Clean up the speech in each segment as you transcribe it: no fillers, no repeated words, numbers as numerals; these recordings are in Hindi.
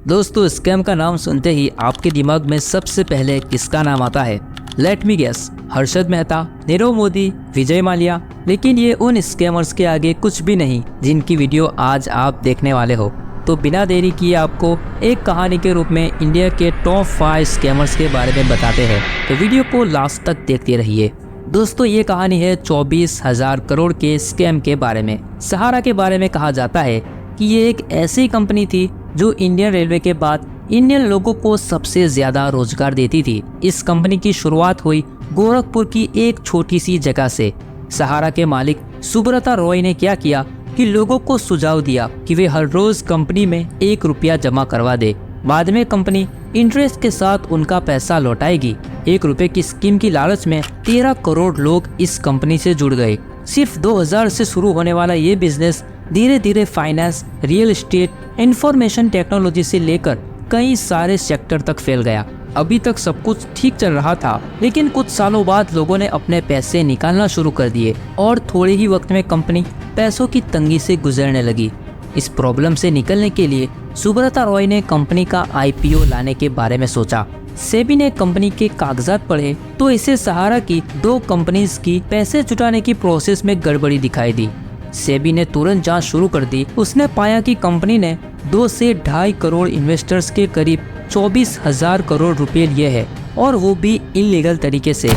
दोस्तों, स्कैम का नाम सुनते ही आपके दिमाग में सबसे पहले किसका नाम आता है? Let me guess, Harshad Mehta, Nirav Modi, Vijay Mallya. लेकिन ये उन स्कैमर्स के आगे कुछ भी नहीं जिनकी वीडियो आज आप देखने वाले हो। तो बिना देरी किए आपको एक कहानी के रूप में इंडिया के टॉप 5 स्कैमर्स के बारे में बताते हैं, तो वीडियो को लास्ट तक देखते रहिए। दोस्तों, ये कहानी है 24,000 करोड़ के स्कैम के बारे में। सहारा के बारे में कहा जाता है कि ये एक ऐसी कंपनी थी जो इंडियन रेलवे के बाद इंडियन लोगों को सबसे ज्यादा रोजगार देती थी। इस कंपनी की शुरुआत हुई गोरखपुर की एक छोटी सी जगह से। सहारा के मालिक सुब्रता रॉय ने क्या किया कि लोगों को सुझाव दिया कि वे हर रोज कंपनी में 1 रुपया जमा करवा दे। बाद में कंपनी इंटरेस्ट के साथ उनका पैसा लौटाएगी। 1 रुपए की स्कीम की लालच में 13 करोड़ लोग इस कंपनी से जुड़ गए। सिर्फ 2000 से शुरू होने वाला ये बिजनेस धीरे धीरे finance, real estate, information technology से लेकर कई सारे सेक्टर तक फैल गया। अभी तक सब कुछ ठीक चल रहा था, लेकिन कुछ सालों बाद लोगों ने अपने पैसे निकालना शुरू कर दिए और थोड़े ही वक्त में कंपनी पैसों की तंगी से गुजरने लगी। इस प्रॉब्लम से निकलने के लिए सुब्रता रॉय ने कंपनी का IPO लाने के बारे में सोचा। सेबी ने कंपनी के कागजात पढ़े तो इसे सहारा की 2 कंपनीज की पैसे जुटाने की प्रोसेस में गड़बड़ी दिखाई दी। सेबी ने तुरंत जांच शुरू कर दी। उसने पाया कि कंपनी ने 2 से 2.5 करोड़ इन्वेस्टर्स के करीब 24,000 करोड़ रुपए लिए हैं, और वो भी इलीगल तरीके से।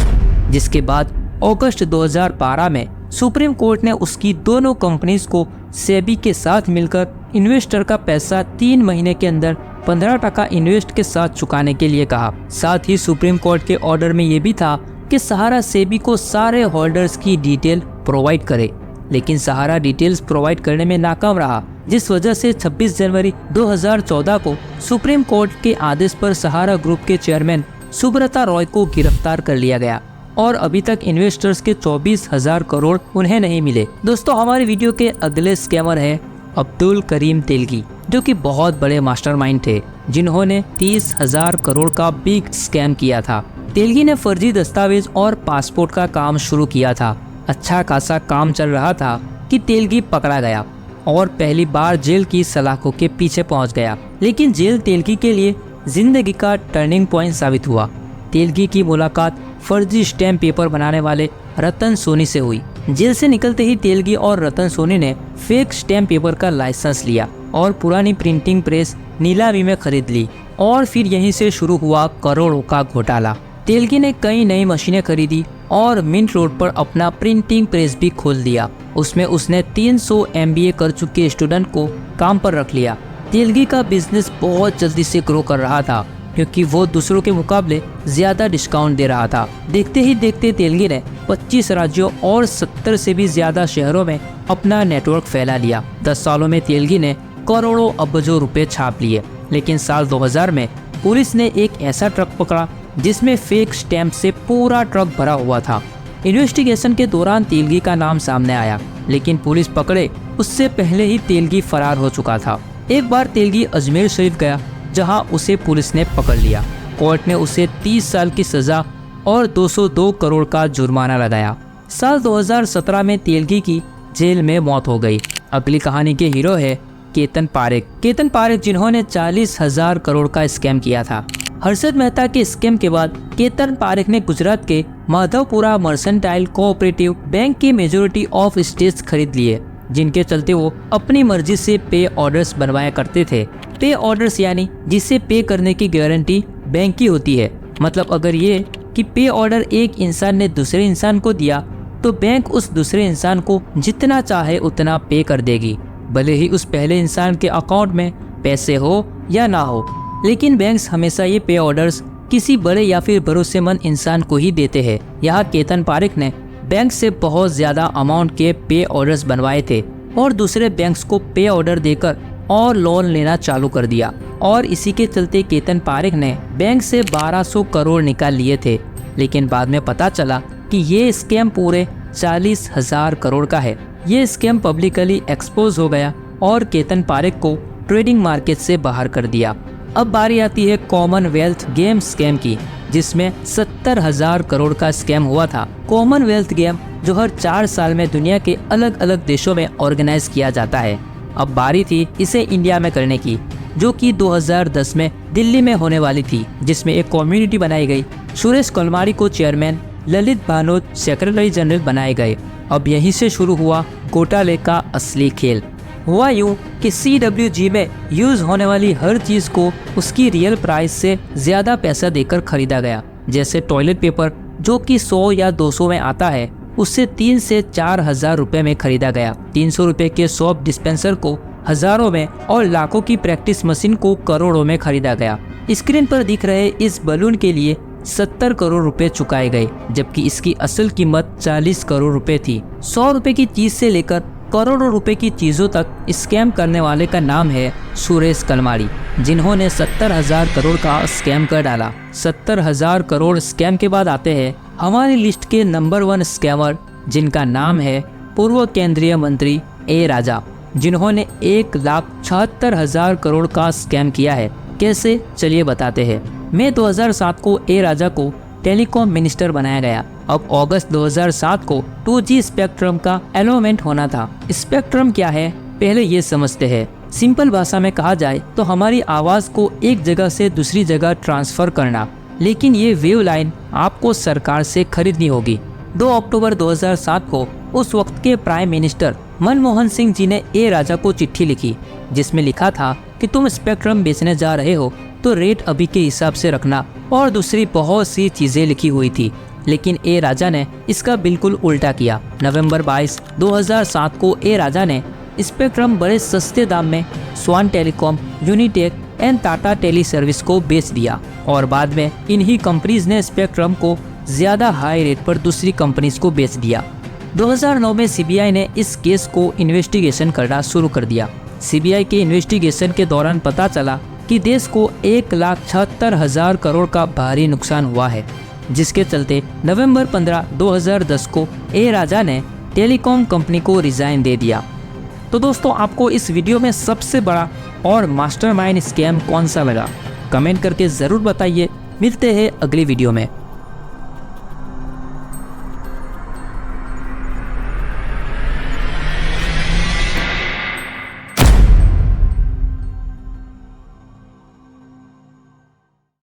जिसके बाद अगस्त 2012 में सुप्रीम कोर्ट ने उसकी दोनों कंपनीज को सेबी के साथ मिलकर इन्वेस्टर का पैसा 3 महीने के अंदर 15% इन्वेस्ट के साथ चुकाने के लिए कहा। साथ ही सुप्रीम कोर्ट के ऑर्डर में ये भी था कि सहारा सेबी को सारे होल्डर्स की डिटेल प्रोवाइड करे, लेकिन सहारा डिटेल्स प्रोवाइड करने में नाकाम रहा, जिस वजह से 26 जनवरी 2014 को सुप्रीम कोर्ट के आदेश पर सहारा ग्रुप के चेयरमैन सुब्रता रॉय को गिरफ्तार कर लिया गया और अभी तक इन्वेस्टर्स के 24,000 करोड़ उन्हें नहीं मिले। दोस्तों, हमारे वीडियो के अगले स्कैमर है अब्दुल करीम तेलगी, जो कि बहुत बड़े मास्टरमाइंड थे, जिन्होंने 30,000 करोड़ का बिग स्कैम किया था। तेलगी ने फर्जी दस्तावेज और पासपोर्ट का काम शुरू किया था। अच्छा खासा काम चल रहा था कि तेलगी पकड़ा गया और पहली बार जेल की सलाखों के पीछे पहुंच गया। लेकिन जेल तेलगी के लिए जिंदगी का टर्निंग पॉइंट साबित हुआ। तेलगी की मुलाकात फर्जी स्टैम्प पेपर बनाने वाले रतन सोनी से हुई। जेल से निकलते ही तेलगी और रतन सोनी ने फेक स्टैम्प पेपर का लाइसेंस लिया और पुरानी प्रिंटिंग प्रेस नीलामी में खरीद ली, और फिर यहीं से शुरू हुआ करोड़ों का घोटाला। तेलगी ने कई नई मशीनें खरीदी और मिंट रोड पर अपना प्रिंटिंग प्रेस भी खोल दिया। उसमें उसने 300 MBA कर चुके स्टूडेंट को काम पर रख लिया। तेलगी का बिजनेस बहुत जल्दी से ग्रो कर रहा था, क्योंकि वो दूसरों के मुकाबले ज्यादा डिस्काउंट दे रहा था। देखते ही देखते तेलगी ने 25 राज्यों और 70 से भी ज्यादा शहरों में अपना नेटवर्क फैला लिया। 10 सालों में तेलगी ने करोड़ों अबजों रुपए छाप लिए। लेकिन साल 2000 में पुलिस ने एक ऐसा ट्रक पकड़ा जिसमें फेक स्टैम्प से पूरा ट्रक भरा हुआ था। इन्वेस्टिगेशन के दौरान तेलगी का नाम सामने आया, लेकिन पुलिस पकड़े उससे पहले ही तेलगी फरार हो चुका था। एक बार तेलगी अजमेर शरीफ गया, जहां उसे पुलिस ने पकड़ लिया। कोर्ट ने उसे 30 साल की सजा और 202 करोड़ का जुर्माना लगाया। साल 2017 में तेलगी की जेल में मौत हो गई। अगली कहानी के हीरो है केतन पारेख। केतन पारेख, जिन्होंने 40,000 करोड़ का स्कैम किया था। हर्षद मेहता के स्कैम के बाद केतन पारेख ने गुजरात के माधवपुरा मर्सेंटाइल कोऑपरेटिव बैंक की मेजोरिटी ऑफ स्टेट्स खरीद लिए, जिनके चलते वो अपनी मर्जी से पे ऑर्डर्स बनवाया करते थे। पे ऑर्डर्स यानी जिसे पे करने की गारंटी बैंक की होती है। मतलब अगर ये कि पे ऑर्डर एक इंसान ने दूसरे इंसान को दिया, तो बैंक उस दूसरे इंसान को जितना चाहे उतना पे कर देगी, भले ही उस पहले इंसान के अकाउंट में पैसे हो या ना हो। लेकिन बैंक्स हमेशा ये पे ऑर्डर्स किसी बड़े या फिर भरोसेमंद इंसान को ही देते हैं। यहाँ केतन पारेख ने बैंक से बहुत ज्यादा अमाउंट के पे ऑर्डर्स बनवाए थे और दूसरे बैंक्स को पे ऑर्डर देकर और लोन लेना चालू कर दिया, और इसी के चलते केतन पारेख ने बैंक से 1200 करोड़ निकाल लिए थे। लेकिन बाद में पता चला कि ये स्कैम पूरे 40,000 करोड़ का है। ये स्कैम पब्लिकली एक्सपोज हो गया और केतन पारेख को ट्रेडिंग मार्केट से बाहर कर दिया। अब बारी आती है कॉमनवेल्थ गेम स्कैम की, जिसमें 70,000 करोड़ का स्कैम हुआ था। कॉमनवेल्थ गेम जो हर 4 साल में दुनिया के अलग अलग देशों में ऑर्गेनाइज किया जाता है। अब बारी थी इसे इंडिया में करने की। जो कि 2010 में दिल्ली में होने वाली थी, जिसमें एक कम्युनिटी बनाई गई। सुरेश कलमाड़ी को chairman, Lalit Bhanod secretary general बनाए गए। अब यहीं से शुरू हुआ घोटाले का असली खेल। हुआ यूँ कि CWG में यूज होने वाली हर चीज को उसकी रियल प्राइस से ज्यादा पैसा देकर खरीदा गया। जैसे टॉयलेट पेपर जो कि 100 या 200 में आता है, उससे 3 से 4 हजार रुपए में खरीदा गया। 300 रुपए के सोप डिस्पेंसर को हजारों में और लाखों की प्रैक्टिस मशीन को करोड़ों में खरीदा गया। स्क्रीन पर दिख रहे इस बलून के लिए 70 करोड़ रुपए चुकाए गए, जबकि इसकी असल कीमत 40 करोड़ रुपए थी। 100 रुपए की चीज से लेकर करोड़ों रुपए की चीजों तक स्कैम करने वाले का नाम है सुरेश कलमाड़ी, जिन्होंने 70,000 करोड़ का स्कैम कर डाला। 70,000 करोड़ स्कैम के बाद आते हैं हमारी लिस्ट के नंबर 1 स्कैमर, जिनका नाम है पूर्व केंद्रीय मंत्री ए राजा, जिन्होंने 1,76,000 करोड़ का स्कैम किया है। कैसे, चलिए बताते हैं। मई 2007 को ए राजा को टेलीकॉम मिनिस्टर बनाया गया। अब अगस्त 2007 को 2G स्पेक्ट्रम का अलॉटमेंट होना था। स्पेक्ट्रम क्या है, पहले ये समझते हैं। सिंपल भाषा में कहा जाए तो हमारी आवाज को एक जगह से दूसरी जगह ट्रांसफर करना, लेकिन ये वेव लाइन आपको सरकार से खरीदनी होगी। 2 अक्टूबर 2007 को उस वक्त के प्राइम मिनिस्टर मनमोहन सिंह जी ने ए राजा को चिट्ठी लिखी, जिसमें लिखा था कि तुम स्पेक्ट्रम बेचने जा रहे हो तो रेट अभी के हिसाब से रखना, और दूसरी बहुत सी चीजें लिखी हुई थी। लेकिन ए राजा ने इसका बिल्कुल उल्टा किया। नवंबर 22, 2007 को ए राजा ने स्पेक्ट्रम बड़े सस्ते दाम में Swan Telecom, Unitech and Tata tele service को बेच दिया, और बाद में इन्हीं कंपनीज ने स्पेक्ट्रम को ज्यादा हाई रेट पर दूसरी कंपनीज को बेच दिया। 2009 में CBI ने इस केस को इन्वेस्टिगेशन करना शुरू कर दिया। CBI के इन्वेस्टिगेशन के दौरान पता चला कि देश को 1,76,000 करोड़ का भारी नुकसान हुआ है, जिसके चलते नवंबर 15, 2010 को ए राजा ने टेलीकॉम कंपनी को रिजाइन दे दिया। तो दोस्तों, आपको इस वीडियो में सबसे बड़ा और मास्टरमाइंड स्कैम कौन सा लगा, कमेंट करके ज़रूर बताइए। मिलते हैं अगली वीडियो में।